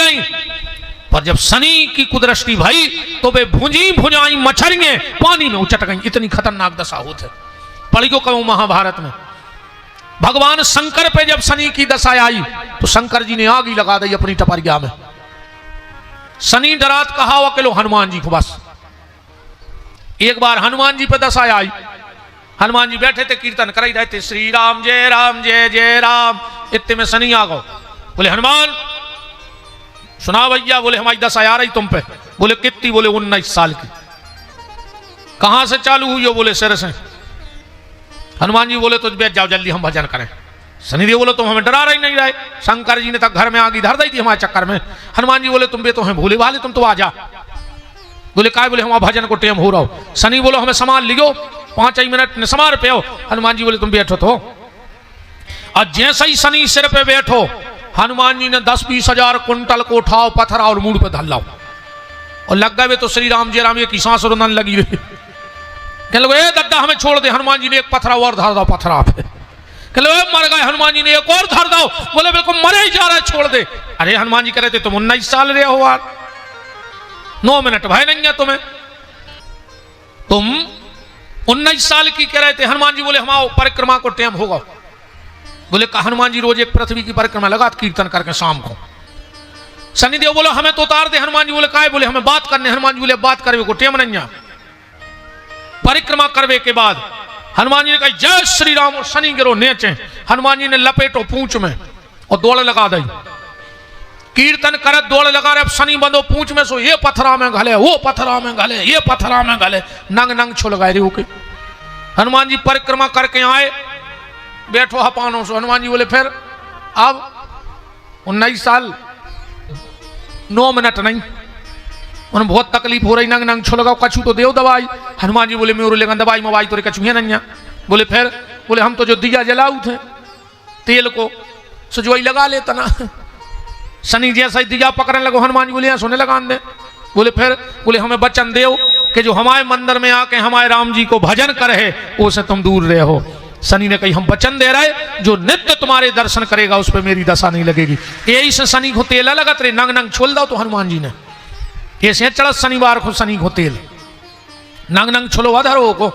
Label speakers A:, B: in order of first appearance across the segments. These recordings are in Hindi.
A: गई। पर जब शनि की कुदृष्टि भई तो वे भुंजी भुजाई मछलियां पानी में उचट गई। इतनी खतरनाक दशा होती है। पढ़ियो कहूं महाभारत में भगवान शंकर पे जब शनि की दशा आई तो शंकर जी ने आग ही लगा दी अपनी टपरिया में। शनि डरात कहा अकेलो हनुमान जी को बस। एक बार हनुमान जी पे दशा आई, हनुमान जी बैठे थे कीर्तन कराई रहे थे, श्री राम जय जय राम। इतने में शनि आ गो। बोले हनुमान सुना भैया। बोले हमारी दशा आ रही तुम पे। बोले कितनी? बोले 19 साल की। कहां से चालू हुई हो? बोले सिर से। हनुमान जी बोले तो बैठ जाओ जल्दी हम भजन करें। शनिदेव बोले तुम हमें डरा रही नहीं रहे। शंकर जी ने तक घर में आग धर दी थी हमारे चक्कर में। हनुमान जी बोले तुम बे तो हैं भूले वाले, तुम तो आ जा। बोले काय? बोले हमारा भजन को टेम हो रहा हो। शनि बोलो हमें संभाल लियो, 5 मिनट संभाल पे हो। हनुमान जी बोले तुम बैठो तो। और जैसे ही शनि सिर पे बैठो हनुमान जी ने 10-20 हजार कुंटल को उठाओ पत्थर और मुंड पे धर लाओ और लग गए तो श्री राम जय राम की सांस रुदन लगी रही। कहने लगे दद्दा हमें छोड़ दे। हनुमान जी ने एक पत्थर और धर दो पत्थर पे। कहने लगे मर गए। हनुमान जी ने एक और धर दो। बोले बिल्कुल मरे ही जा रहा है छोड़ दे। अरे हनुमान जी कह रहे थे तुम 19 साल रहे हो यार, 9 मिनट भय नहीं है तुम्हें, तुम 19 साल की कह रहे थे। हनुमान जी बोले हमारा परिक्रमा को टाइम होगा। बोले हनुमान जी रोज एक पृथ्वी की परिक्रमा लगा कीर्तन करके शाम को। शनिदेव बोलो हमें तो उतार दे। हनुमान जी बोले काय? बोले हमें बात करने। हनुमान जी बोले बात करवे को टाइम नहीं है। परिक्रमा करवे के बाद हनुमान जी ने कहा जय श्री राम और शनि गिरो नीचे। हनुमान जी ने लपेटो पूंछ में और दौड़ लगा दी। कीर्तन कर दौड़ लगा रहे। अब शनि बंदो पूंछ में सो ये पत्थरा में घले, वो पत्थरा में घले, ये पत्थरा में घले, नंग नंग छुल गए रे होके। हनुमान जी परिक्रमा करके आए, बैठो हपानो सो। हनुमान जी बोले फिर अब 19 साल 9 मिनट नहीं, उन्हें बहुत तकलीफ हो रही, नंग नंग छुल गो, कछु तो देव दवाई। हनुमान जी बोले मेरे लेगा दवाई मवाई तो कछु है नहीं। बोले फिर? बोले हम तो जो दिया जलाऊ थे तेल को सजवाई लगा लेता ना। शनि जैसा ही दिया पकड़ने लगो। हनुमान जी बोले सोने लगा दे। बोले फिर? बोले हमें वचन देव कि जो हमारे मंदिर में आके हमारे राम जी को भजन करे उससे तुम दूर रहे हो। शनि ने कही हम वचन दे रहे जो नित्य तुम्हारे दर्शन करेगा उस पर मेरी दशा नहीं लगेगी। यही से शनि को तेल लगत रे, नंग नंग छोल दो। तो हनुमान जी ने ऐसे चढ़त शनिवार को शनि को तेल नंग नंग छुलो अधरो को।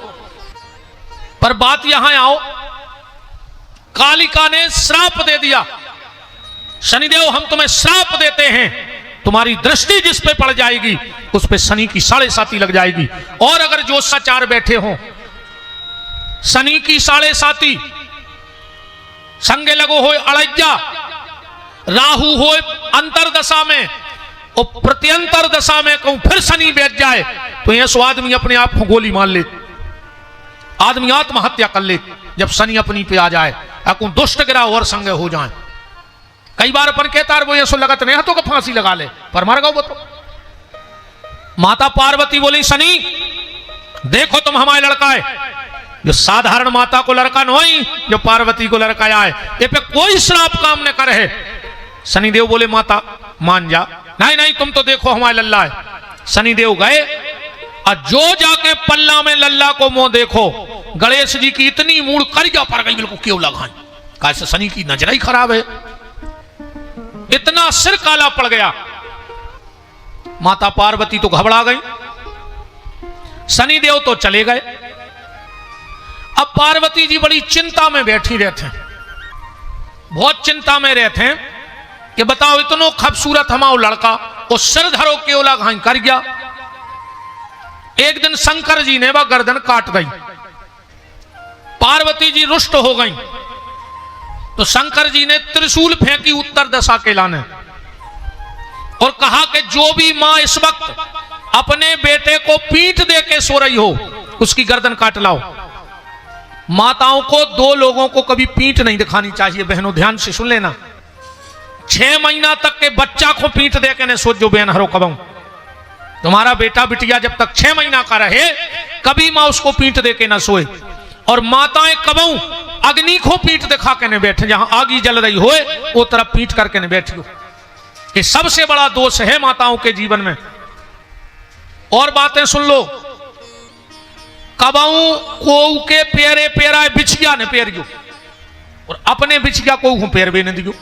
A: पर बात यहां आओ, कालिका ने श्राप दे दिया। शनिदेव हम तुम्हें श्राप देते हैं, तुम्हारी दृष्टि जिस पे पड़ जाएगी उस पे शनि की 7.5 लग जाएगी। और अगर ज्योतिषाचार्य बैठे हो शनि की 7.5 संगे लगो हो अड़ैया, राहु हो अंतरदशा में और प्रत्यंतर दशा में कहूं फिर शनि बैठ जाए तो यह सो आदमी अपने आप को गोली मार ले, आदमी आत्महत्या कर ले जब शनि अपनी पे आ जाए। अकू दुष्ट गिरा और संगे हो जाए। कई बार अपन कहता है वो ये सो लगत नहीं हाथों को फांसी लगा ले, पर मर गो वो तो। माता पार्वती बोली शनि देखो तुम हमारे लड़का है, जो साधारण माता को लड़का नहीं, जो पार्वती को लड़का आए, ये पे कोई श्राप काम न करे। शनिदेव बोले माता मान जा। नहीं नहीं तुम तो देखो हमारे लल्ला है। शनिदेव गए और जो जाके पल्ला में लल्ला को मुंह देखो, गणेश जी की इतनी मूड करिया पड़ गई, बिल्कुल क्यों लगाए, कैसे शनि की नजर ही खराब है, इतना सिर काला पड़ गया। माता पार्वती तो घबरा गई, शनिदेव तो चले गए। अब पार्वती जी बड़ी चिंता में बैठी रहते हैं, बहुत चिंता में रहते हैं कि बताओ इतनो खूबसूरत हमारा लड़का और सिर धरो केवला घाई कर गया। एक दिन शंकर जी ने वह गर्दन काट दी, पार्वती जी रुष्ट हो गई तो शंकर जी ने त्रिशूल फेंकी उत्तर दिशा के लाने और कहा कि जो भी मां इस वक्त अपने बेटे को पीठ दे के सो रही हो उसकी गर्दन काट लाओ। माताओं को 2 लोगों को कभी पीठ नहीं दिखानी चाहिए। बहनों ध्यान से सुन लेना, 6 महीना तक के बच्चा को पीठ दे के न सोच जो बहन हरो कबू, तुम्हारा बेटा बिटिया जब तक 6 महीना का रहे कभी मां उसको पीठ दे के न सोए। और माताएं कबू अग्नि को पीठ दिखा के न बैठे, जहां आगी जल रही होए वो तरफ पीठ करके न बैठियो। ये सबसे बड़ा दोष है माताओं के जीवन में। और बातें सुन लो, कबाऊ को के पेरे पेरा बिछिया ने पेरियो और अपने बिछिया को पैर भी न दियो।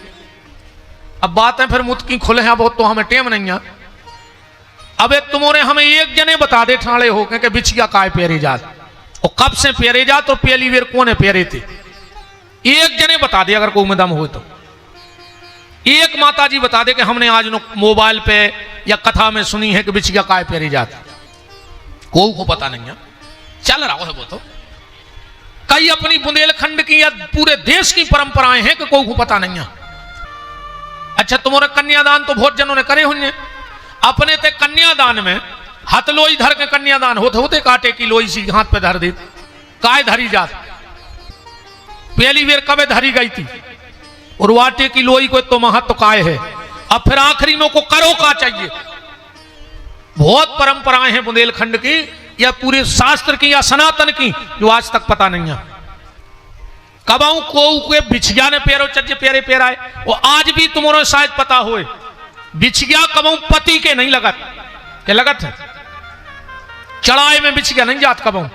A: अब बातें फिर मुत की खुले हैं, बहुत तो हमें टेम नहीं है। अबे तुमने हमें एक जने बता दे ठाणे हो के बिछिया काय पेरे जात और कब से पेरे जात और पहली बेर कोने पेरे थे, एक जने बता दे अगर कोई में दम हो तो। एक माता जी बता दे कि हमने आज मोबाइल पे या कथा में सुनी है कि बिछिया काय पेरे जात, को पता नहीं है। चल रहा है वो तो कई अपनी बुंदेलखंड की या पूरे देश की परंपराएं हैं कि को पता नहीं है। अच्छा तुम्हारे कन्यादान तो बहुत जनों ने करे हुए, अपने ते कन्यादान में हाथ लोई धर के कन्यादान होते होते काटे की लोई सी हाथ पे धर दी, काय धरी जात, पहली बेर कबे धरी गई थी और वाटे की लोई को तो महत्व काय है। अब फिर आखिरी में को करो का चाहिए। बहुत परंपराएं हैं बुंदेलखंड की या पूरे शास्त्र की या सनातन की जो आज तक पता नहीं है। कबाऊ को बिछिया ने पेरो चज्जे पेरे पेराए, वो आज भी तुम्हारे शायद पता होए बिछिया कबाऊ पति के नहीं लगत के लगत है, चढ़ाए में बिछिया नहीं जात, कबाऊ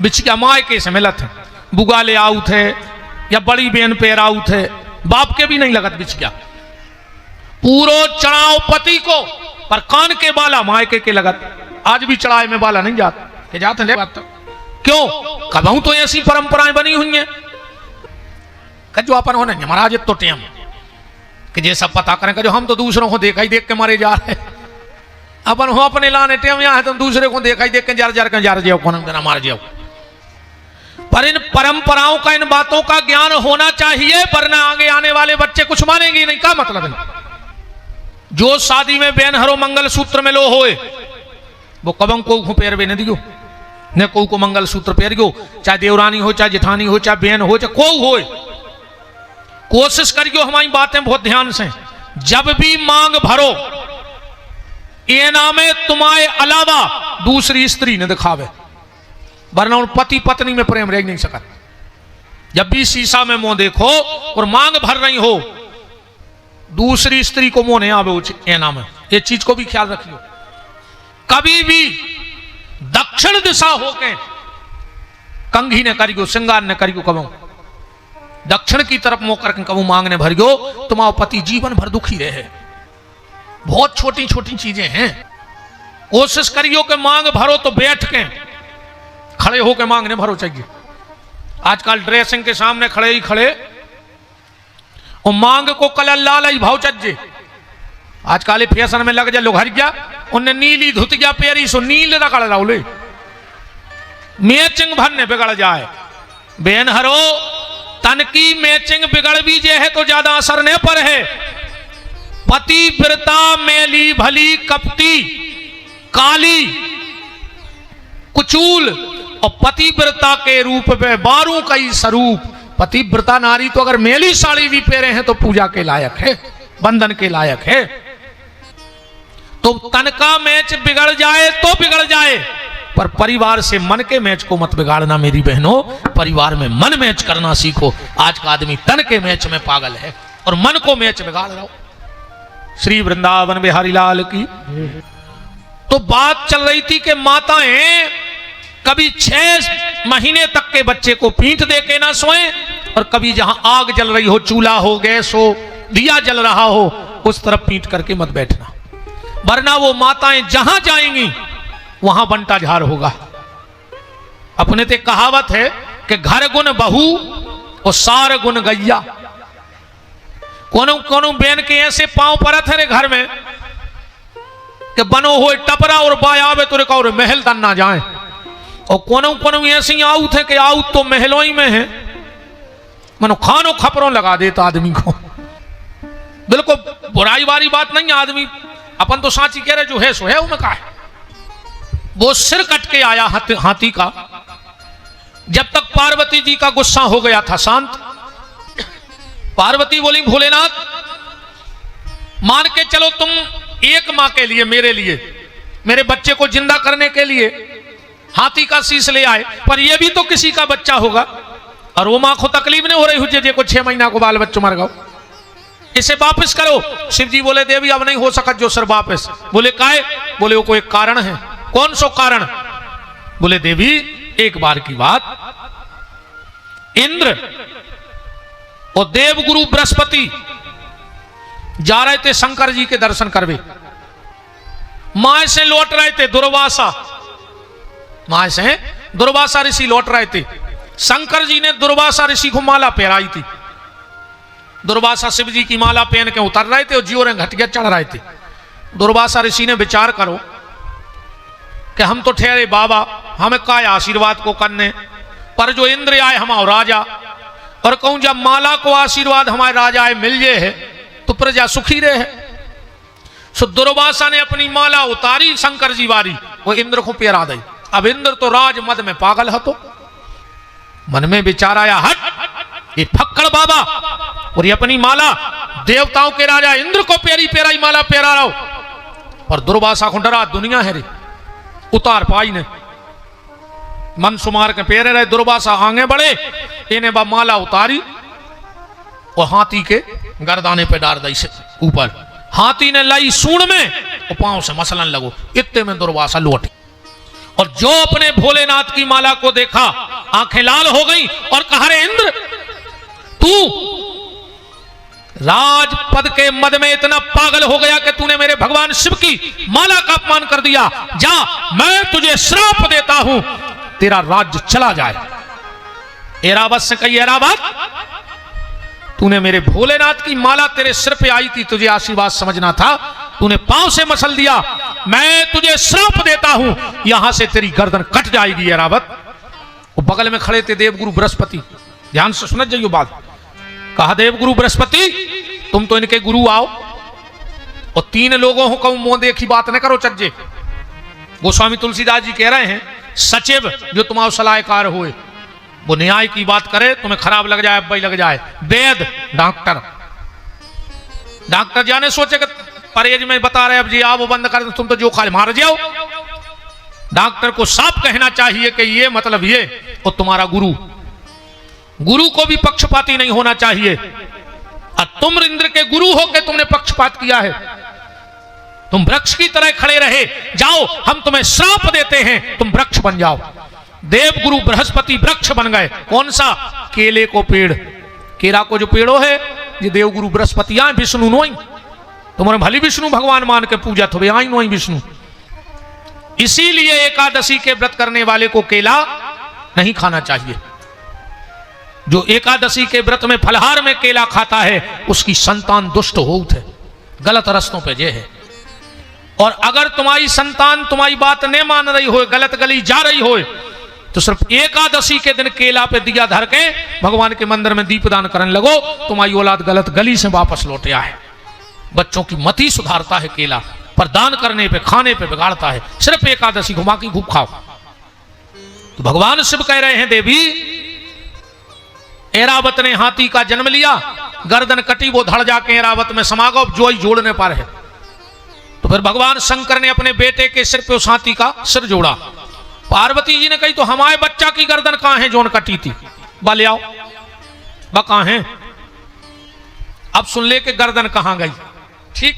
A: बिछिया माय के से मिलत है, बुगा ले आऊ थे या बड़ी बहन पेराऊ थे, बाप के भी नहीं लगत बिछिया। पूरो चढ़ाओ पति को पर कान के बाला मायके के लगत। आज भी चढ़ाए में बाला नहीं जात के जाते हैं बात तो क्यों, कबाऊ तो ऐसी परंपराएं बनी हुई हैं जो अपन होने महाराज तो टेम कि ये सब पता करें जो हम तो दूसरों को देखा ही देख के मारे जा रहे, अपन हो अपने लाने टेम यहाँ है तो दूसरे को देखा ही देख के जार जाओ कौन देना मार जाओ। पर इन परंपराओं का, इन बातों का ज्ञान होना चाहिए, वरना आगे आने वाले बच्चे कुछ मानेंगे नहीं। क्या मतलब है जो शादी में बेन हरो मंगल सूत्र में लो होए वो कबम को पैर बे न दियो न को मंगल सूत्र पैर गयो, चाहे देवरानी हो चाहे जेठानी हो चाहे बहन हो चाहे को हो। कोशिश करियो हमारी बातें बहुत ध्यान से, जब भी मांग भरो ये नामे तुम्हारे अलावा दूसरी स्त्री ने दिखावे, वरना उन पति पत्नी में प्रेम रह नहीं सका। जब भी शीशा में मुंह देखो और मांग भर रही हो दूसरी स्त्री को मुंह नहीं आवे ये नाम है, ये चीज को भी ख्याल रखियो। कभी भी दक्षिण दिशा होके कंघी ने करियो, श्रृंगार ने करियो, कबू दक्षिण की तरफ मुंह करके कबू मांगने भर गयो, तुम्हारा पति जीवन भर दुखी रहे। बहुत छोटी छोटी चीजें हैं। कोशिश करियो कि मांग भरो तो बैठ के, खड़े होके मांगने भरो चाहिए। आजकल ड्रेसिंग के सामने खड़े ही खड़े और मांग को कलर लाल ही भाव चज्जे। आजकल फैशन में लग जा लोग हर गया, उन्हें नीली धुतिया पेरी सो नील रगड़ रहा मैचिंग भरने बिगड़ जाए। बेन हरो तन की मैचिंग बिगड़ भी जे है तो ज्यादा असर नहीं पर है। पतिव्रता मैली भली कपटी काली कुचूल और पतिव्रता के रूप में बारू कई स्वरूप। पतिव्रता नारी तो अगर मैली साड़ी भी पहने हैं तो पूजा के लायक है, बंधन के लायक है। तो तन का मैच बिगड़ जाए तो बिगड़ जाए, पर परिवार से मन के मैच को मत बिगाड़ना मेरी बहनों। परिवार में मन मैच करना सीखो। आज का आदमी तन के मैच में पागल है और मन को मैच बिगाड़ रहा हो। श्री वृंदावन बिहारी लाल की। तो बात चल रही थी कि माताएं कभी 6 महीने तक के बच्चे को पीठ दे के ना सोए, और कभी जहां आग जल रही हो, चूल्हा हो, गैस हो, दिया जल रहा हो, उस तरफ पीठ करके मत बैठना, वरना वो माताएं जहां जाएंगी वहां बंटा झार होगा। अपने ते कहावत है कि घर गुण बहू और सार गुण गैया। कोनो कोनो बेन के ऐसे पांव परत है रे घर में कि बनो हो टपरा और बायावे तो और महल तन ना जाए, और कोनो कोनो ऐसी आउत है कि आउत तो महलों ही में है, मनो खानो खपरों लगा देता आदमी को। बिल्कुल बुराई वाली बात नहीं है, आदमी अपन तो साची कह रहे जो है सो है, उनमें कहा है। वो सिर कट के आया हाथी का, जब तक पार्वती जी का गुस्सा हो गया था शांत। पार्वती बोली भोलेनाथ मान के चलो तुम एक मां के लिए, मेरे लिए, मेरे बच्चे को जिंदा करने के लिए हाथी का शीश ले आए, पर यह भी तो किसी का बच्चा होगा, और वो मां को तकलीफ नहीं हो रही हुई को 6 महीना को बाल बच्चों मर गओ, इसे वापस करो। शिव जी बोले देवी अब नहीं हो सकता जो सर वापस। बोले काहे? बोले वो कोई कारण है। कौन सो कारण? बोले देवी एक बार की बात, इंद्र और देवगुरु बृहस्पति जा रहे थे शंकर जी के दर्शन करवे। माए से लौट रहे थे दुर्वासा, माए से दुर्वासा ऋषि लौट रहे थे। शंकर जी ने दुर्वासा ऋषि को माला पहराई थी। दुर्वासा शिव जी की माला पहन के उतर रहे थे और जियो घटिया चढ़ रहे थे। दुर्वासा ऋषि ने विचार करो कि हम तो ठहरे बाबा, हमें का आशीर्वाद को करने, पर जो इंद्र आए हमारा राजा, और कहूं जब माला को आशीर्वाद हमारे राजा आए मिल जाए है तो प्रजा सुखी रहे है। सो दुर्वासा ने अपनी माला उतारी शंकर जी वारी, वो इंद्र को पहरा दी। अब इंद्र तो राज मद में पागल है, तो मन में विचार आया, हट ये फक्कड़ बाबा और ये अपनी माला देवताओं के राजा इंद्र को प्यारी प्यारी माला पहरा रहा हो। और दुर्वासा को डरा दुनिया है रे, उतार पाई ने मन सुमार के पेरे रहे। दुर्वासा आगे बढ़े, इन्हें बा माला उतारी और हाथी के गर्दाने पे डाल दी से ऊपर। हाथी ने लाई सूंड में और पांव से मसलन लगो। इतने में दुर्वासा लौटी और जो अपने भोलेनाथ की माला को देखा आंखें लाल हो गई और कहा, रे इंद्र तू राजपद के मद में इतना पागल हो गया कि तूने मेरे भगवान शिव की माला का अपमान कर दिया। जा, मैं तुझे श्राप देता हूं, तेरा राज्य चला जाए। एरावत से कही, एरावत तूने मेरे भोलेनाथ की माला तेरे सिर पे आई थी, तुझे आशीर्वाद समझना था, तूने पांव से मसल दिया, मैं तुझे श्राप देता हूं, यहां से तेरी गर्दन कट जाएगी। एरावत वो बगल में खड़े थे देवगुरु बृहस्पति, ध्यान से सुन जाइयो बात। कहा, देवगुरु बृहस्पति तुम तो इनके गुरु आओ और 3 लोगों को कहूं मुंह देखी बात न करो चज्जे। गोस्वामी तुलसीदास जी कह रहे हैं, सचिव जो तुम्हारा सलाहकार हुए वो न्याय की बात करे, तुम्हें खराब लग जाए, अब्बाई लग जाए। वेद डॉक्टर, डॉक्टर जाने सोचे कि परहेज में बता रहे अब जी आओ वो बंद कर, तुम तो जो खा मार जाओ। डॉक्टर को साफ कहना चाहिए कि ये मतलब ये, और तुम्हारा गुरु, गुरु को भी पक्षपाती नहीं होना चाहिए। और तुम इंद्र के गुरु हो के तुमने पक्षपात किया है, तुम वृक्ष की तरह खड़े रहे, जाओ हम तुम्हें श्राप देते हैं, तुम वृक्ष बन जाओ। देवगुरु बृहस्पति वृक्ष बन गए। कौन सा? केले को पेड़, केरा को जो पेड़ो है ये देवगुरु बृहस्पति आए, विष्णु नोई, तुम्हारे भली विष्णु भगवान मान के पूजा तो आई नोई विष्णु। इसीलिए एकादशी के व्रत करने वाले को केला नहीं खाना चाहिए। जो एकादशी के व्रत में फलहार में केला खाता है उसकी संतान दुष्ट होत है, गलत रस्तों पे जे है। और अगर तुम्हारी संतान तुम्हारी बात नहीं मान रही हो, गलत गली जा रही हो, तो सिर्फ एकादशी के दिन केला पे दिया धर के भगवान के मंदिर में दीपदान करने लगो, तुम्हारी औलाद गलत गली से वापस लौट आए। बच्चों की मति सुधारता है केला, पर दान करने पे खाने पे बिगाड़ता है। सिर्फ एकादशी घुमा की खूब खाओ। तो भगवान शिव कह रहे हैं, देवी एरावत ने हाथी का जन्म लिया, गर्दन कटी, वो धड़ जाके एरावत में समा गो, जो ही जोड़ने पर है। तो फिर भगवान शंकर ने अपने बेटे के सिर पे उस हाथी का सिर जोड़ा। पार्वती जी ने कही, तो हमारे बच्चा की गर्दन कहां है जोन कटी थी, ले आओ, बा कहां है। अब सुन ले के गर्दन कहां गई। ठीक,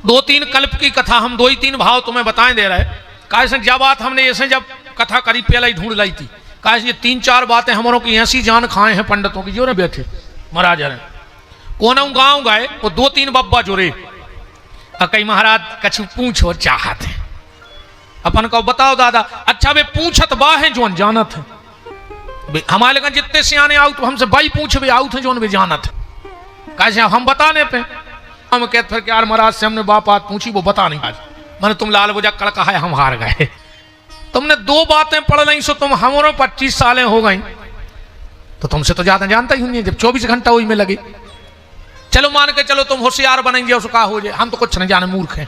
A: 2-3 कल्प की कथा हम 2-3 भाव तुम्हें बताए दे रहे। कैसे जब बात हमने ऐसे जब कथा करी पहले ही ढूंढ लाई थी, कैसे ये 3-4 बातें हमारों की ऐसी जान खाए हैं पंडितों की जो ने बैठे महाराज ने कोना गांव गए, वो 2-3 बब्बा जोड़े, कई महाराज कछु पूछो चाहत है, अपन को बताओ दादा, अच्छा वे पूछत बा है जो जानत है। हमारे लगा जितने सियाने आउत हमसे भाई पूछ भी आउत है जो भी जानत है। कैसे हम बताने पे हम कहते फिर यार महाराज से हमने बात पूछी, वो बता नहीं आज, मैंने तुम लाल बुझा कल कहा है हम हार गए। तुमने 2 बातें पढ़ ली, सो तुम हमारे 25 सालें हो गई, तो तुमसे तो ज्यादा जानता ही नहीं, जब 24 घंटा वही में लगे। चलो मान के चलो तुम होशियार बनेंगे, उसका हो जाए, हम तो कुछ नहीं जाने, मूर्ख हैं।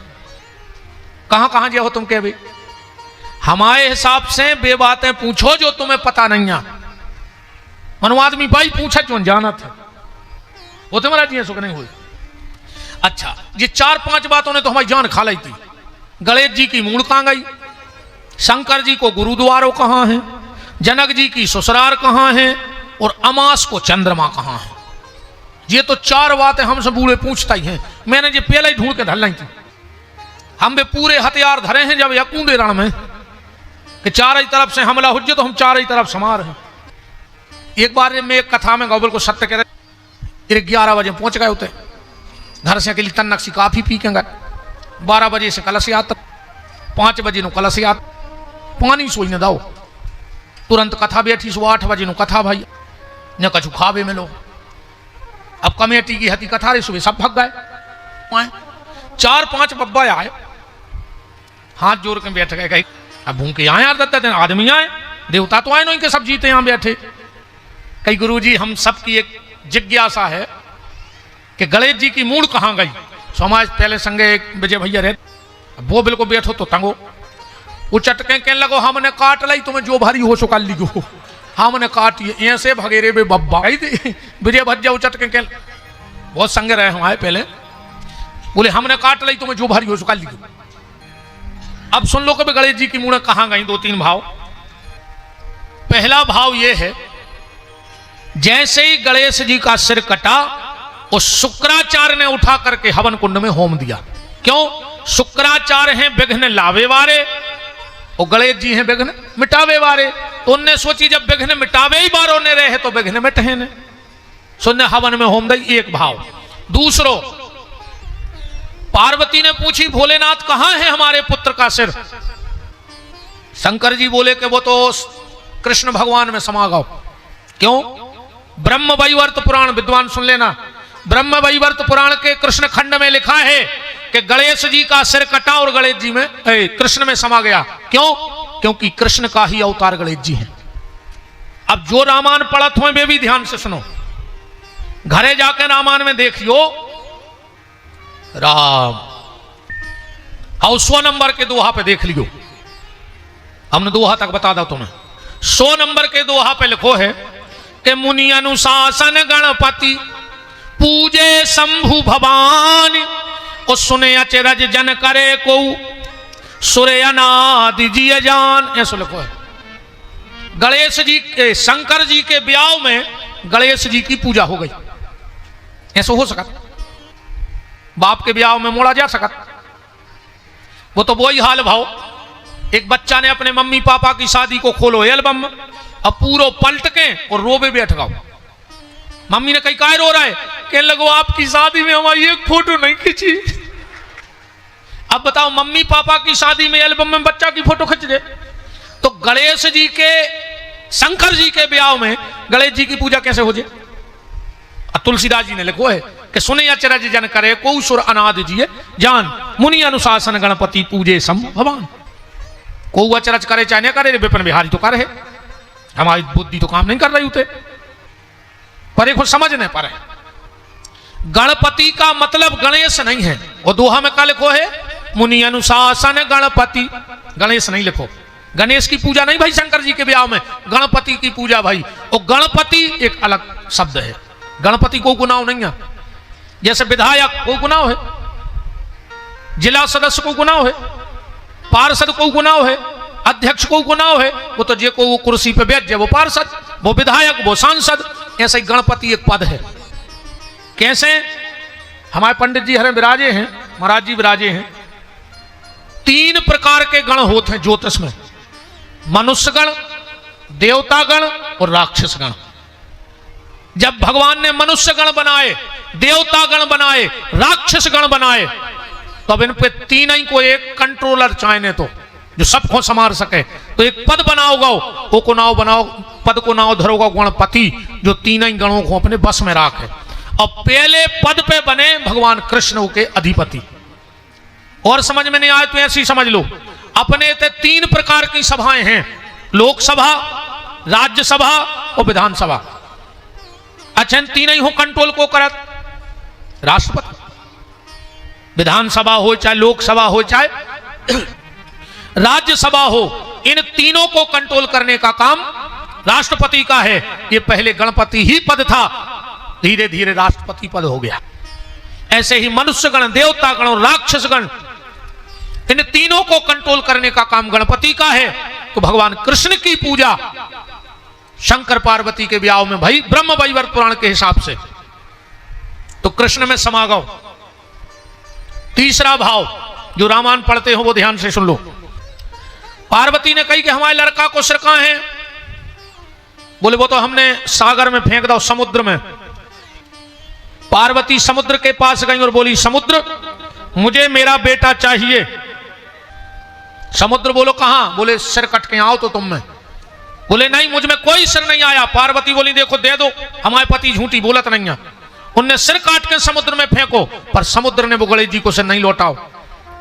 A: कहां कहां जे हो तुम कह भाई, हमारे हिसाब से बे बातें पूछो जो तुम्हें पता नहीं है। मनु आदमी भाई पूछा जो जाना था, वो तुम्हारा जी सुख नहीं हुई। अच्छा, ये 4-5 बातों ने तो हमारी जान खा ली थी। गणेश जी की मूल कहां गई, शंकर जी को गुरुद्वारों कहां है, जनक जी की ससुराल कहां है, और अमास को चंद्रमा कहां है। ये तो 4 बातें हमसे बूढ़े पूछता ही हैं। मैंने ये पहले ही ढूंढ के धर लाई थी। हम भी पूरे हथियार धरे हैं जब यकूंडे रण में कि 4 ही तरफ से हमला हो, तो हम 4 ही तरफ समार हैं। एक बार मैं एक कथा में गौबल को सत्य कह रहे, 11 बजे पहुंच गए होते घर से अकेली तन्नक सी काफी पी के गए। 12 बजे से कलश यात, 5 बजे नु कलश यात, पानी सोई न दाओ, तुरंत कथा बैठी सो 8 बजे नु कथा भाई न कछु खावे में लो। अब कमेटी की हती कथा रे सुबह सब भग गए। 4-5 बब्बा आए, हाथ जोड़ के बैठ गए, अब भूखे आए यार आदमी आए, देवता तो आए नहीं के सब जीते यहां बैठे। कई गुरुजी हम सबकी एक जिज्ञासा है कि गणेश जी की मूड कहां गई। समाज पहले संगे एक विजय भैया रहे, वो बिल्कुल बैठो तो तंगो, वो चटके कहने लगो हमने काट लाई, तुम्हें जो भारी हो सो कर लियो, हमने काटी ऐसे भगेरे में बब्बा विजय भज्जा वो चटके कह, बहुत संगे रहे हम आए पहले, बोले हमने काट लाई, तुम्हें जो भारी हो सो कर लियो। अब सुन लो कि गणेश जी की मूड कहां गई। 2-3 भाव। पहला भाव ये है, जैसे ही गणेश जी का सिर कटा, उस शुक्राचार्य ने उठा करके हवन कुंड में होम दिया। क्यों? शुक्राचार्य हैं विघ्न लावे वारे और गणेश जी हैं विघ्न मिटावे वारे। तो उनने सोची जब विघ्न मिटावे ही बारों ने रहे तो विघ्न मिटे ने, सुनने हवन में होम दई। एक भाव। दूसरो, पार्वती ने पूछी भोलेनाथ कहां है हमारे पुत्र का सिर? शंकर जी बोले कि वो तो कृष्ण भगवान में समा गओ। क्यों? ब्रह्म वैवर्त पुराण विद्वान सुन लेना, ब्रह्म वैवर्त पुराण के कृष्ण खंड में लिखा है कि गणेश जी का सिर कटा और गणेश जी में कृष्ण में समा गया। क्यों? क्योंकि कृष्ण का ही अवतार गणेश जी हैं। अब जो रामायण पढ़त हो वे भी ध्यान से सुनो, घरे जाकर रामायण में देखियो, राम और 100 नंबर के दोहा पे देख लियो, हमने दोहा तक बता दो तुम्हें। 100 नंबर के दोहा पे लिखो है कि मुनि अनुशासन गणपति पूजे शंभु भवान, और सुने अचरज जन करे को सुरे अनादि जी जान, ऐसा लिखो है। गणेश जी के शंकर जी के ब्याह में गणेश जी की पूजा हो गई, ऐसा हो सकता? बाप के ब्याह में मोड़ा जा सकता? वो तो वही हाल भाव, एक बच्चा ने अपने मम्मी पापा की शादी को खोलो एल्बम में, अब पूरो पलट के और रोबे बैठ गओ। मम्मी ने कही काय रो रहा है? कहने लगो आपकी शादी में हमारी एक फोटो नहीं खींची। अब बताओ मम्मी पापा की शादी में एल्बम में बच्चा की फोटो खींच दे, तो गणेश जी के शंकर जी के ब्याह में गणेश जी की पूजा कैसे हो जाए? तुलसीदास जी ने लिखो है कि सुने अचरज जन करे को सुर अनादि जी जान, मुनि अनुशासन गणपति पूजे शंभु भगवान। को अचरज करे चाहे न करे, विपिन बिहारी तो करे, हमारी बुद्धि तो काम नहीं कर रही होते, पर एक समझ नहीं पा रहे। गणपति का मतलब गणेश नहीं है, और दोहा में क्या लिखो है? मुनि अनुशासन गणपति, गणेश नहीं लिखो। गणेश की पूजा नहीं भाई शंकर जी के ब्याह में, गणपति की पूजा भाई। और गणपति एक अलग शब्द है, गणपति को गुनाव नहीं है। जैसे विधायक को गुनाव है, जिला सदस्य को गुनाव है, पार्षद को गुनाव है, अध्यक्ष को गुनाव है, वो तो जे को वो कुर्सी पे बैठ जाए वो पार्षद, वो विधायक, वो सांसद। ऐसे ही गणपति एक पद है। कैसे? हमारे पंडित जी हरे विराजे हैं, महाराज जी विराजे हैं। 3 प्रकार के गण होते हैं ज्योतिष में, मनुष्य गण, देवता गण और राक्षस गण। जब भगवान ने मनुष्य गण बनाए, देवता गण बनाए, राक्षस गण बनाए, तब इन पे 3 ही को एक कंट्रोलर चाहिए, तो जो सबको संभाल सके। तो एक पद बनाओगा, वो को नाव बनाओ, पद को नाव धरोगा गणपति, जो 3 ही गणों को अपने बस में रखे। और पहले पद पे बने भगवान कृष्ण के अधिपति। और समझ में नहीं आए तो ऐसी समझ लो, अपने ते 3 प्रकार की सभाएं हैं, लोकसभा, राज्यसभा और विधानसभा। अच्छा, 3 ही हो कंट्रोल को करत, राष्ट्रपति, विधानसभा हो चाहे लोकसभा हो चाहे राज्यसभा हो, इन तीनों को कंट्रोल करने का काम राष्ट्रपति का है। ये पहले गणपति ही पद था, धीरे धीरे राष्ट्रपति पद हो गया। ऐसे ही मनुष्य गण, देवता गण और राक्षस गण, इन तीनों को कंट्रोल करने का काम गणपति का है। तो भगवान कृष्ण की पूजा शंकर पार्वती के ब्याह में भाई ब्रह्म वैवर्त पुराण के हिसाब से तो कृष्ण में समा गओ। तीसरा भाव जो रामायण पढ़ते हो वो ध्यान से सुन लो। पार्वती ने कही कि हमारे लड़का को सिर कहां है? बोले वो तो हमने सागर में फेंक दो, समुद्र में। पार्वती समुद्र के पास गई और बोली, समुद्र मुझे मेरा बेटा चाहिए। समुद्र बोलो कहां? बोले सिर कट के आओ तो तुम में। बोले नहीं, मुझ में कोई सिर नहीं आया। पार्वती बोली, देखो दे दो, हमारे पति झूठी बोलत नहीं है। उनने सिर काट के समुद्र में फेंको, पर समुद्र ने वो गणेश जी को सिर नहीं लौटाओ।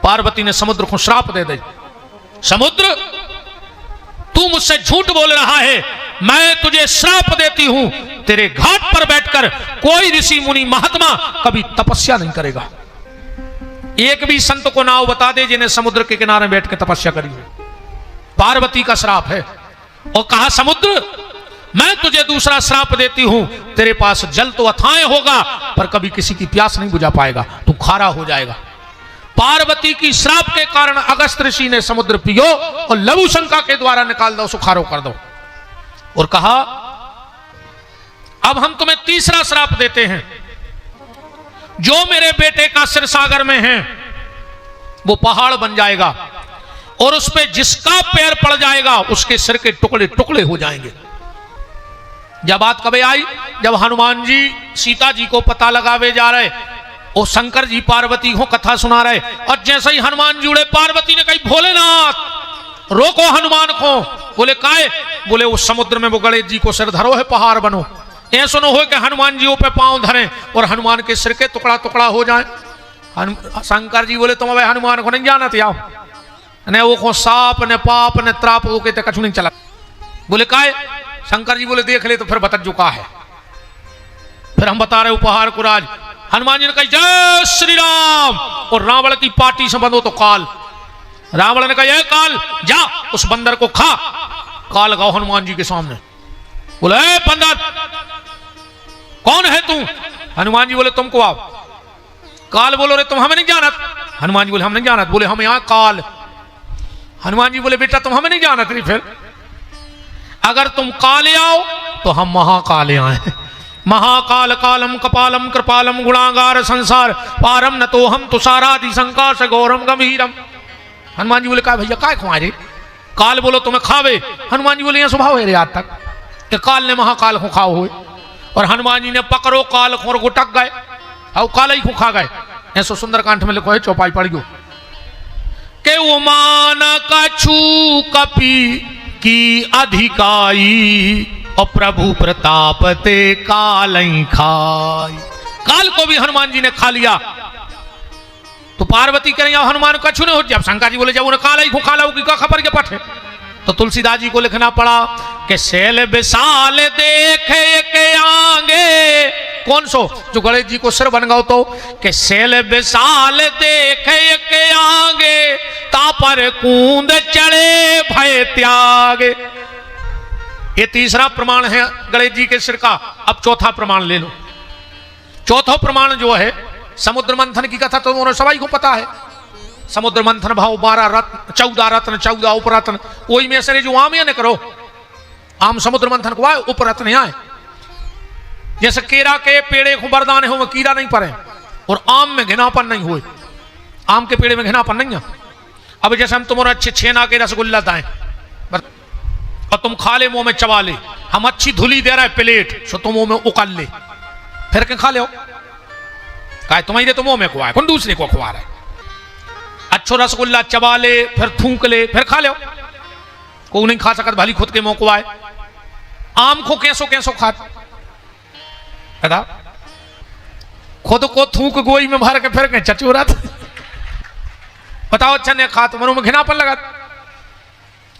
A: पार्वती ने समुद्र को श्राप दे दी, समुद्र तू मुझसे झूठ बोल रहा है, मैं तुझे श्राप देती हूं, तेरे घाट पर बैठकर कोई ऋषि मुनि महात्मा कभी तपस्या नहीं करेगा। एक भी संत को नाव बता दे जिन्हें समुद्र के किनारे बैठ के तपस्या करी हो। पार्वती का श्राप है। और कहा, समुद्र मैं तुझे दूसरा श्राप देती हूं, तेरे पास जल तो अथाह होगा पर कभी किसी की प्यास नहीं बुझा पाएगा, तू खारा हो जाएगा। पार्वती की श्राप के कारण अगस्त ऋषि ने समुद्र पियो और लघु शंका के द्वारा निकाल दो, सुखारो कर दो। और कहा, अब हम तुम्हें तीसरा श्राप देते हैं, जो मेरे बेटे का सिर सागर में है वो पहाड़ बन जाएगा और उस पे जिसका पैर पड़ जाएगा उसके सिर के टुकड़े टुकड़े हो जाएंगे। जब बात कब आई? जब हनुमान जी सीता जी को पता लगावे जा रहे और शंकर जी पार्वती को कथा सुना रहे, और जैसे ही हनुमान जी उड़े, पार्वती ने कही, भोलेनाथ रोको हनुमान को। बोले काहे? बोले उस समुद्र में वो गणेश जी को सिर धरो है, पहाड़ बनो। ऐसा न हो कि हनुमान जी पे पांव धरे और हनुमान के सिर के टुकड़ा टुकड़ा हो जाए। शंकर जी बोले, तुम अब हनुमान को नहीं जानत आओ, ने वो को साप ने पाप ने त्राप हो के कछु नहीं चला। बोले काहे? शंकर जी बोले, देख ले तो फिर बता जो का है। फिर हम बता रहे उपहार को राज। हनुमान जी ने कहा, जय श्री राम, और रावण की पार्टी से बंधो तो काल। रावण ने कहा, ये काल जा उस बंदर को खा। काल गाओ हनुमान जी के सामने। बोले, बंदर कौन है तू? हनुमान जी बोले, तुमको आओ। काल बोलो, रे तुम हमें नहीं जानत? हनुमान जी बोले, हम नहीं जानत। बोले, हम यहां काल। हनुमान जी बोले, बेटा तुम हमें नहीं जानत रही, फिर अगर तुम काले आओ तो हम महाकाले आए। महाकाल कालम कपालम कृपालम गुणागार संसार पारम न तो हम तुषारादि संकाश गौरम गंभीरम। हनुमान जी बोले, का भैया काय खुआरे? काल बोलो तुम्हें खावे। हनुमान जी बोले, यह स्वभाव है रे आज तक कि काल ने महाकाल को खाओ हुए। और हनुमान जी ने पकड़ो काल को गुटक गए, और काल ही को खा गए। ऐसो सुंदरकांड में लिखो है, चौपाई पढ़ गयो के उमान कछु कपि की अधिकाई और प्रभु प्रताप ते काल खाई। काल को भी हनुमान जी ने खा लिया। तो पार्वती कह रही हनुमान कछु नहीं हो। जब शंकर जी बोले, जब उन्हें काल ही को खा ला का खबर के पठ है, तो तुलसीदास जी को लिखना पड़ा कि शैल विशाल देखे के आगे। कौन सो? जो गणेश जी को सिर बन गओ तो कि शैल विशाल देखे के आगे तापर कूंद चढ़े भय त्यागे। ये तीसरा प्रमाण है गणेश जी के सिर का। अब चौथा प्रमाण ले लो। चौथा प्रमाण जो है, समुद्र मंथन की कथा तो उन्होंने सभी को पता है। समुद्र मंथन भाव 12 रत्न 14 रत्न 14 उपरत्न, वही में से जो आम या न करो, आम समुद्र मंथन को आए उपरत्न आए। जैसे केरा के पेड़े को वरदान हो में कीड़ा नहीं पड़े और आम में घिनापन नहीं हुए। आम के पेड़े में घिनापन नहीं है। अब जैसे हम तुम्हारा अच्छे छेना के रसगुल्ला दाएं और तुम खा ले, मुंह में चबा ले, हम अच्छी धुली दे रहा है प्लेट, सो तुम मुंह में उकल ले, फिर क्या खा ले हो? कहा तुम्हारे तो मुंह में खुआ है, कौन दूसरे को खुआ रहा है? अच्छो रसगुल्ला चबा ले, फिर थूक ले, फिर खा ले। कोई नहीं खा सकत, भली खुद के मुंह को आए। आम को कैसो कैसो खात खुद को थूक गोई में भर के फिर के चचूरत। बताओ, अच्छा ने खा तो मनु में घिनापन लगा।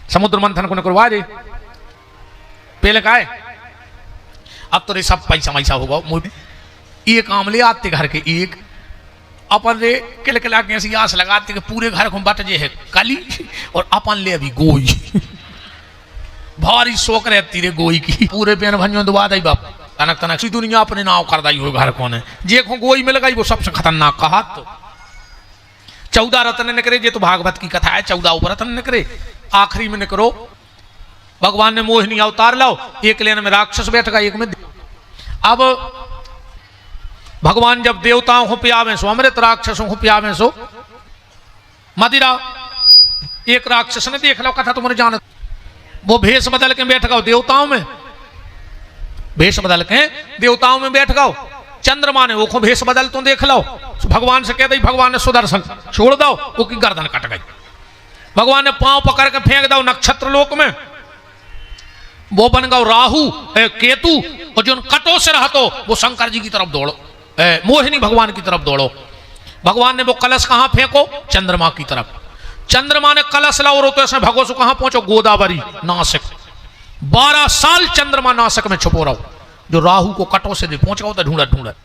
A: समुद्र मंथन को न करवा रे पहले का है। अब तो रे सब पैसा मैसा होगा। एक आम ले आते घर के, एक अपन रे किलकिला के ऐसी आस लगाते कि पूरे घर को बट जे है काली, और अपन ले अभी गोई। भारी शौक रहती रे गोई की। पूरे पेन भंजो दुआ दई बाप तनक तनक सी दुनिया अपने नाव कर दाई हो घर कौन है जे को गोई में लगाई वो सबसे खतरनाक कहा। तो 14 रत्न न करे, जे तो भागवत की कथा है। 14 उपरत्न न करे, आखिरी में न करो। भगवान ने मोहिनी अवतार लाओ, एक लेन में राक्षस बैठ गया, एक में। अब भगवान जब देवताओं को पियावे सो अमृत, राक्षसों को पियावे सो मदिरा। एक राक्षस ने देख लो कथा तुम्हारे जानत, वो भेष बदल के बैठ गओ देवताओं में, भेष बदल के देवताओं में बैठ गओ चंद्रमा ने वो भेष बदल तो देख लो, भगवान से कह दी, भगवान ने सुदर्शन छोड़ दो, वो की गर्दन कट गई। भगवान ने पांव पकड़ के फेंक दो नक्षत्र लोक में, वो बन गो राहु केतु, और जो कटो से रहा तो वो शंकर जी की तरफ दौड़ो, मोहिनी भगवान की तरफ दौड़ो। भगवान ने वो कलश कहां फेंको? चंद्रमा की तरफ। चंद्रमा ने कलश लाओ रो तो ऐसे भगवसु कहां पहुंचो? गोदावरी नासिक। 12 साल चंद्रमा नासिक में छुपो रहो, जो राहु को कटो से दे पहुंच गो तो ढूंढत ढूंढत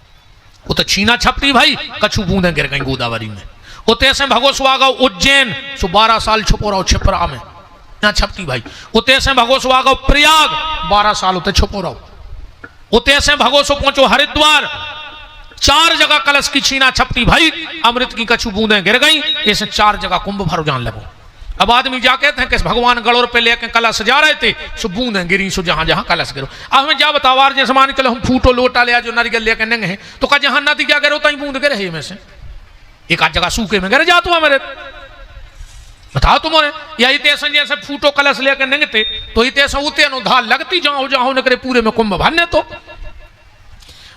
A: वो तो छीना छपटी भाई, कछु बूंदे गिर गई गोदावरी में। उते से भगवसु आ गो उज्जैन, सो 12 साल छुपो रहो छिपरा में, ना छपटी भाई। उते से भगवसु आ गो प्रयाग, 12 साल उते छुपो रहो। उते से भगवसु पहुंचो हरिद्वार, 4 जगह कलश की छीना छपटी भाई, अमृत की कछु बूंदे गिर गई, ऐसे 4 जगह कुंभ भर जान लगो। अब आदमी जा कहते हैं कि भगवान गड़ोर पे लेके कलश जा रहे थे, सो बूंदे गिरी, सो जहां जहां कलश गिरो। अब हमें जा बताओ, आर जैसे मान के हम फूटो लोटा लिया जो नारियल लेके नंगे हैं, तो का जहां नदी क्या गिरो तहीं बूंद गिरे में से, एक आध जगह सूखे में गिर जाता मेरे, बताओ तुम्हारे। या इतने जैसे फूटो कलश लेके नंगते तो इतने उते धार लगती, जाओ जाओ न करे पूरे में कुंभ भरने। तो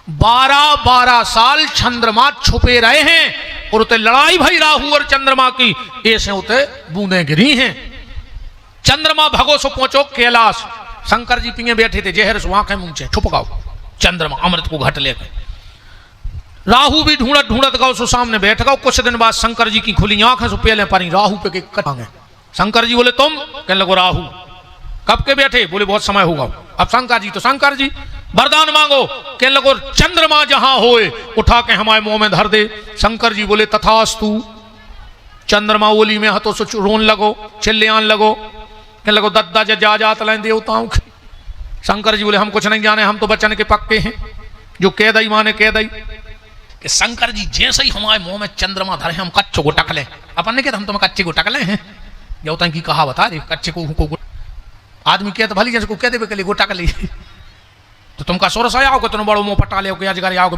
A: 12 साल चंद्रमा छुपे रहे हैं, और उते लड़ाई भाई राहु और चंद्रमा की, ऐसे उते बूंदे गिरी हैं। चंद्रमा भगो सो पहुंचो कैलाश, शंकर जी पिए बैठे थे, जहर से आंखें मुंचे छुप गाओ चंद्रमा अमृत को घट लेकर। राहु भी ढूंढत ढूंढत गाओ सो सामने बैठ गाओ। कुछ दिन बाद शंकर जी की खुली आंखें सो पहले पानी राहु पे के। शंकर जी बोले तुम? कहने लगो राहु। कब के बैठे? बोले बहुत समय होगा। अब शंकर जी तो शंकर जी, वरदान मांगो। कहने लगो चंद्रमा जहां होए उठा के हमारे मुंह में धर दे। शंकर जी बोले तथास्तु। चंद्रमा ओली में हतो सो रोन लगो, चिल्ले आन लगो। कहने लगो दद्दा जा जात लें देवताओं के। शंकर जी बोले हम कुछ नहीं जाने, हम तो बचन के पक्के हैं, जो कह दई माने कह दई। कि शंकर जी जैसे ही हमारे मुंह में चंद्रमा धरे हम कच्चे को टक लें। अपन ने कहते हम तुम्हें कच्चे को टक ले हैं, देवता की कहा बता रहे कच्चे को आदमी कहते भली जैसे को कह दे के लिए गोटा कर ली, तो तुमका सोरस आओगे, तुम बड़ो मुंह पटा ले आओगे।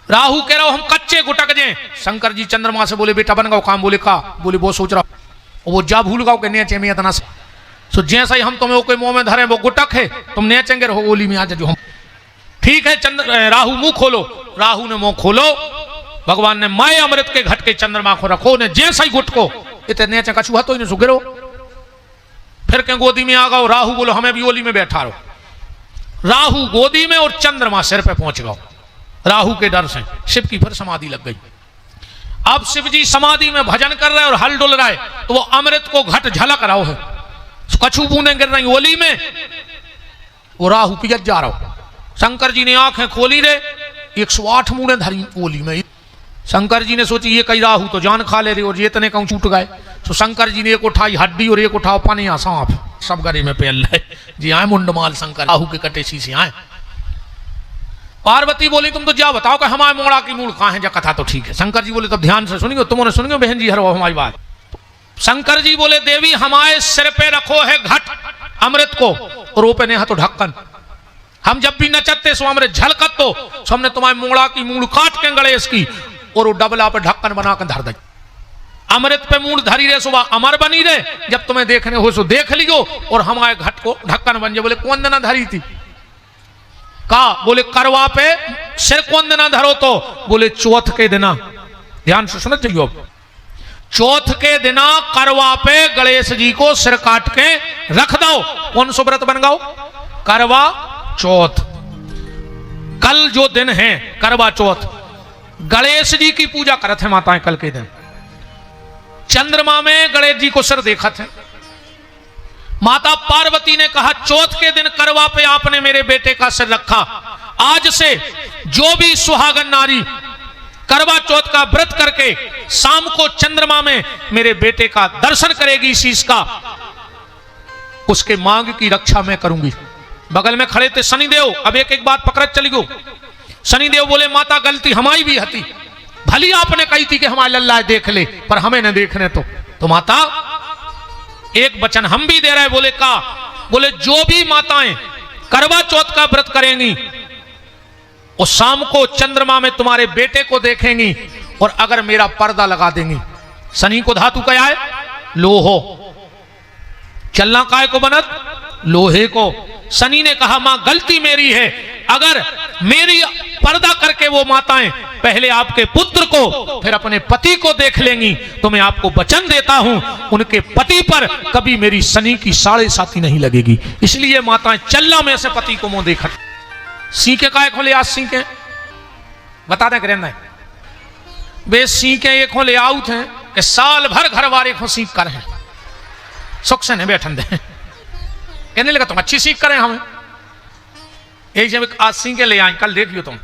A: राहु कह रहा हो हम कच्चे गुटक जाए। शंकर जी चंद्रमा से बोले बेटा बन गो काम। बोले का? बोले वो सोच रहा वो जा भूल गाओ के नेचे में इतना। सो जैसा ही हम तुम्हें कोई मुंह में धरे वो गुटक है, तुम नेचेंगे रहो ओली में आ जाओ हम। ठीक है राहु मुंह खोलो। राहु ने मुंह खोलो, भगवान ने माए अमृत के घट के चंद्रमा को रखो ने जैसा ही गुट को इतने नेचे कछुआ तो इन्हें सुगिरो। फिर के गोदी में आ गओ। राहु बोलो हमें भी ओली में बैठा रहो। राहु गोदी में और चंद्रमा सिर पे पहुंच गओ। राहु के डर से शिव की फिर समाधि लग गई। अब शिव जी समाधि में भजन कर रहे और हल डुल रहा है, तो वो अमृत को घट झलक रहा है, कछु बूंदे गिर रही ओली में, वो राहु पिघल जा रहा हो। शंकर जी ने आंखें खोली रे, 108 मूढ़े धरी ओली में। शंकर जी ने सोची ये कई राहु तो जान खा ले रहे और ये इतने कहूं छूट गए। तो शंकर जी ने एक उठाई हड्डी और एक उठाओ पानी सांप, सब गरे में पहल रहे जी आए मुंडमाल शंकर राहु के कटे सी आए। पार्वती बोली तुम तो जा बताओ कि हमारे मोड़ा की मूल कहां है, जा कथा तो ठीक है। शंकर जी बोले तब ध्यान से सुनियो, तुमने सुनियो बहन जी हर वो हमारी बात। शंकर जी बोले देवी हमारे सिर पे रखो है घट अमृत को और वो पे नहीं तो ढक्कन। हम जब भी नचते सो अमृत झलकत तो हमने तुम्हारे मोड़ा की मूल काट के गणेश की और वो डबला पे ढक्कन बना कर धर दी। अमृत पे मूल धरी रहे सुबह अमर बनी रहे, जब तुम्हें देखने हो सो देख लियो और हमारे घट को ढक्कन बन जाए। बोले कौन देना धरी थी? का? बोले करवा पे सिर कौन देना धरो? तो बोले चौथ के दिना। ध्यान से सुनत जाइयो। चौथ के दिना करवा पे गणेश जी को सिर काट के रख दो। कौन सो व्रत बन गओ? करवा चौथ। कल जो दिन है करवा चौथ, गणेश जी की पूजा करत है माताएं। कल के दिन चंद्रमा में गणेश जी को सिर देखा थे। माता पार्वती ने कहा चौथ के दिन करवा पे आपने मेरे बेटे का सिर रखा, आज से जो भी सुहागन नारी करवा चौथ का व्रत करके शाम को चंद्रमा में मेरे बेटे का दर्शन करेगी शीश का, उसके मांग की रक्षा मैं करूंगी। बगल में खड़े थे शनिदेव। अब एक एक बात पकड़त चली गो। शनिदेव बोले माता गलती हमारी भी हती, भली आपने कही थी कि हमारे लल्ला देख ले, पर हमें न देखने तो माता एक वचन हम भी दे रहे। बोले का? बोले जो भी माताएं करवा चौथ का व्रत करेंगी और शाम को चंद्रमा में तुम्हारे बेटे को देखेंगी और अगर मेरा पर्दा लगा देंगी। शनि को धातु क्या है? लोहो। चलना काय को बनत? लोहे को। शनि ने कहा मां गलती मेरी है, अगर मेरी पर्दा करके वो माताएं पहले आपके पुत्र को फिर अपने पति को देख लेंगी, तो मैं आपको वचन देता हूं उनके पति पर कभी मेरी शनि की 7.5 नहीं लगेगी। इसलिए माताएं चल्ला में से पति को मुंह देखा सीखे काय खोले आज सीखे बता दें करें वे सीखे एक ले आउट हैं कि साल भर घर वाले को सीख कर हैं सुख से नहीं बैठन दे कहने लगा तुम अच्छी सीख करें हमें एक जब आज सीखे ले आए कल देखियो तुम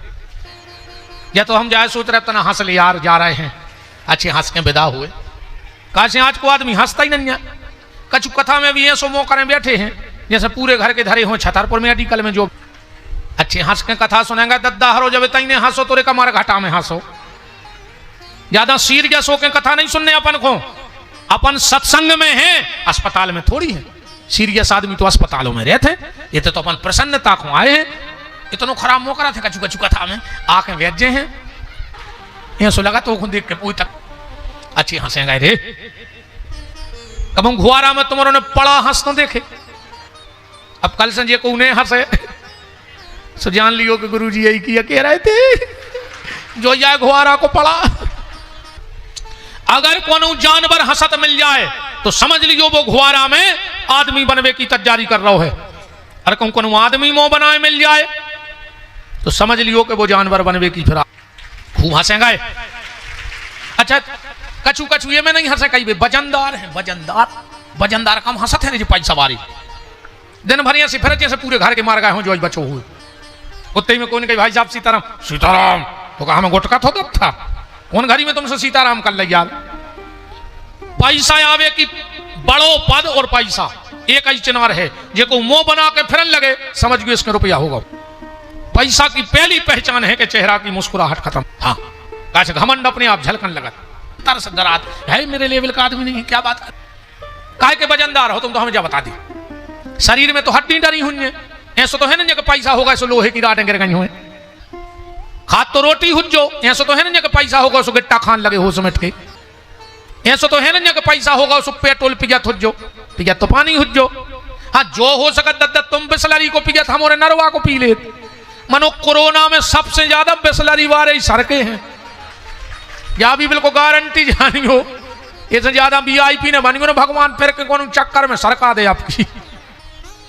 A: या तो हम जाए सोच रहे तना हंस ले यार जा रहे हैं अच्छे हंस के विदा हुए कहा से आज को आदमी हंसता ही नहीं है। कछु कथा में भी ये सो मो करें बैठे हैं जैसे पूरे घर के धरे हो छतरपुर मेडिकल में जो अच्छे हंस के कथा सुनेंगे दद्दा हरो जब तई ने हंसो तोरे कमार घाटा में हंसो ज्यादा सीरियस होकर कथा नहीं सुनने अपन को अपन सत्संग में है अस्पताल में थोड़ी है। सीरियस आदमी तो अस्पतालों में रहते ये तो अपन प्रसन्नता को आए हैं इतना खराब मौका थे कछु कछु कथा में आके बैठे हैं ये सो लगा तो देख के पूरी तक अच्छी हंसेंगे रे कब हम घुआरा में तुम्हारों ने पड़ा हंस तो देखे अब कल संजय को उन्हें हंसे सो जान लियो कि गुरुजी यही किया कह रहे थे जो जाए घुआरा को पड़ा। अगर कोनो जानवर हंसत मिल जाए तो समझ लीजिए वो घुआरा में आदमी बनवे की तैयारी कर रहा है। अरे कोनो आदमी मुंह बनाए मिल जाए तो समझ लियो कि वो जानवर बनवे की फिर खूब हंसेंगे। अच्छा कछु कछु ये में नहीं हंसे कई वजनदार है वजनदार कम हंसत है पैसा सवारी दिन भर से फिर जैसे पूरे घर के मार गए हो जो बचो हुए उतने में कौन कही भाई साहब सीताराम तो कहा हमें गोटका थोड़ा था कौन घड़ी में तुमसे सीताराम कर ले यार पैसा आवे कि बड़ो पद और पैसा एक ही चिनार है जे को मुंह बना के फिरन लगे समझ गए इसमें रुपया होगा। पैसा की पहली पहचान है कि चेहरा की मुस्कुराहट खत्म। हाँ कैसे घमंड अपने आप झलकन लगा तरस दरात है मेरे लेवल का आदमी नहीं क्या बात कर काय के वजनदार हो तुम तो हमें जा बता दी शरीर में तो हड्डी डरी हुई है ऐसा तो है ना जगह पैसा होगा सो लोहे की राटें गिर गई हुए खाद तो रोटी हुज्जो ऐसा तो है ना जगह पैसा होगा उसको गिट्टा खान लगे हो समेट के ऐसा तो है ना जगह पैसा होगा उसको पेट्रोल पिजत हुज्जो पिजत तो पानी हुज्जो। हाँ जो हो सका दद्दा तुम बिस्लरी को पिजत हम और नरवा को पी ले मनो कोरोना में सबसे ज्यादा बिस्लरी वाले सड़के हैं या भी बिल्कुल गारंटी जानी हो इससे ज्यादा VIP ने बनी हो भगवान फिर के कौन चक्कर में सरका दे आपकी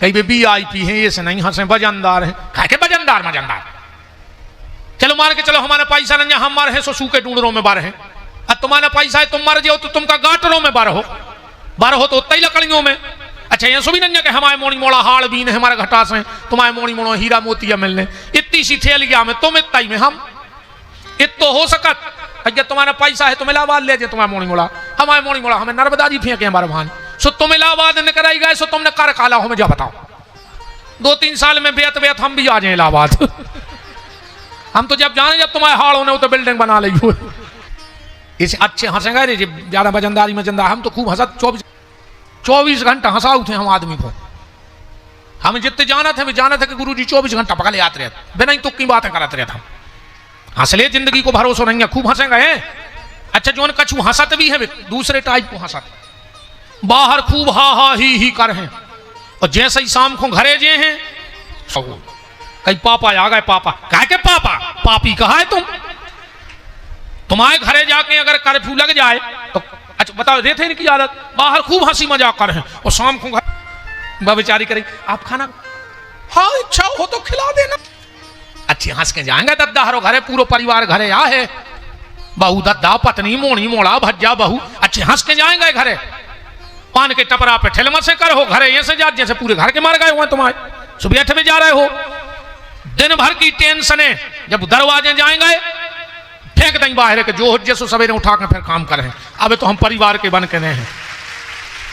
A: कई भी VIP है ये से नहीं हंसे वजनदार है खा के वजनदार चलो मान के चलो हमारा पैसा नहीं हम मर है सो सूखे ढूंढरों में बार है अब तुम्हारा पैसा है तुम मर जाओ तो तुमका गाटरों में बार हो तो उतना ही लकड़ियों में। अच्छा ये सो भी नहीं है कि हमारे मोड़ी मोड़ा हाड़ बीन है हमारे घटा से तुम्हारे मोड़ी मोड़ो हीरा मोतिया मिलने इतनी सी थैल गया में तुम इतना ही में हम इत तो हो सकत अगर तुम्हारा पैसा है तुम इलाहाबाद ले जाए तुम्हारे मोड़ी मोड़ा हमारे मोड़ी मोड़ा हमें नर्मदा जी फेंके हमारे भान सो तुम इलाहाबाद न कराई गए सो तुमने कर काला हो मैं जा बताओ 2-3 साल में बेत हम भी आ जाए इलाहाबाद हम तो जब जाने जब तुम्हारे हाड़ होने तो बिल्डिंग बना ली हुए इसे अच्छे हंसेंगे रे ज्यादा वजनदारी मजनदार हम तो खूब हंसत 24 घंटा हंसा उठे हम आदमी को हम जितने जाना थे कि गुरुजी 24 घंटा पकड़ ले आते रहते बिना ही तुक की बातें कराते रहता हंसले जिंदगी को भरोसा नहीं है खूब हंसेंगे। अच्छा जो कछु हंसत भी है दूसरे टाइप को हंसत बाहर खूब हा ही कर हैं और जैसे ही शाम को घरे जे हैं कहीं पापा आ गए पापा कह के पापा पापी कहा है तुम्हारे घरे जाके अगर कर्फ्यू लग जाए तो अच्छा बताओ रहते इनकी आदत बाहर खूब हंसी मजाक कर हैं और शाम को घर बेचारी करें आप खाना हाँ इच्छा हो तो खिला देना अच्छी हंस के जाएंगे दद्दा हरो घरे पूरा परिवार घरे आ है बहू दद्दा पत्नी मोनी मोड़ा भज्जा बहू अच्छे हंस के जाएंगे घरे पान के टपरा पे ठेलमा से कर हो घरे ऐसे जा जैसे पूरे घर के मार गए हुए तुम्हारे सुबह में जा रहे हो दिन भर की टेंशन है जब दरवाजे जाएंगे फेंक देंगे बाहर के जो जैसे सवेरे उठा के फिर काम करें अब तो हम परिवार के बन के रहे हैं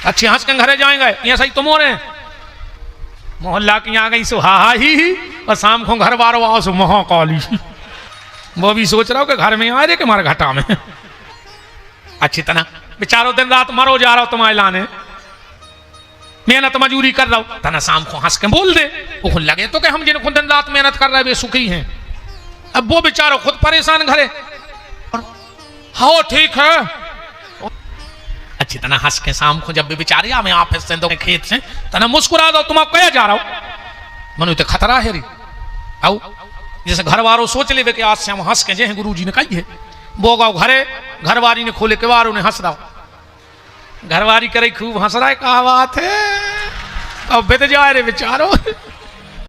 A: अच्छे हंस के घरे जाएंगे ऐसा ही तुम हो रहे मोहल्ला की आ गई सो हा ही और शाम को घर बार आओ सो मोह कॉली वो भी सोच रहा हो कि घर में आ रहे के हमारे घाटा में अच्छी तरह बेचारो दिन रात मरो जा रहा हो तुम्हारे लाने मेहनत मजूरी कर रहा हूं तना शाम को हंस के बोल दे वो लगे तो कि हम जिनको दिन रात मेहनत कर रहे वे सुखी हैं अब वो बेचारो खुद परेशान घरे हाँ ठीक है अच्छी तरह हंस के शाम को जब भी बेचारे मैं ऑफिस से दो खेत से तना मुस्कुरा दो तुम कह जा रहा हो मनु तो खतरा है री आओ जैसे घर वालों सोच ले कि आज से हम हंस के जे गुरु जी ने कही है वो गाओ घरे घरवारी ने खोले केवार उन्हें हंस रहा घरवारी करे खूब हंस रहा है कहा बात है अब बेद जाए रे बेचारो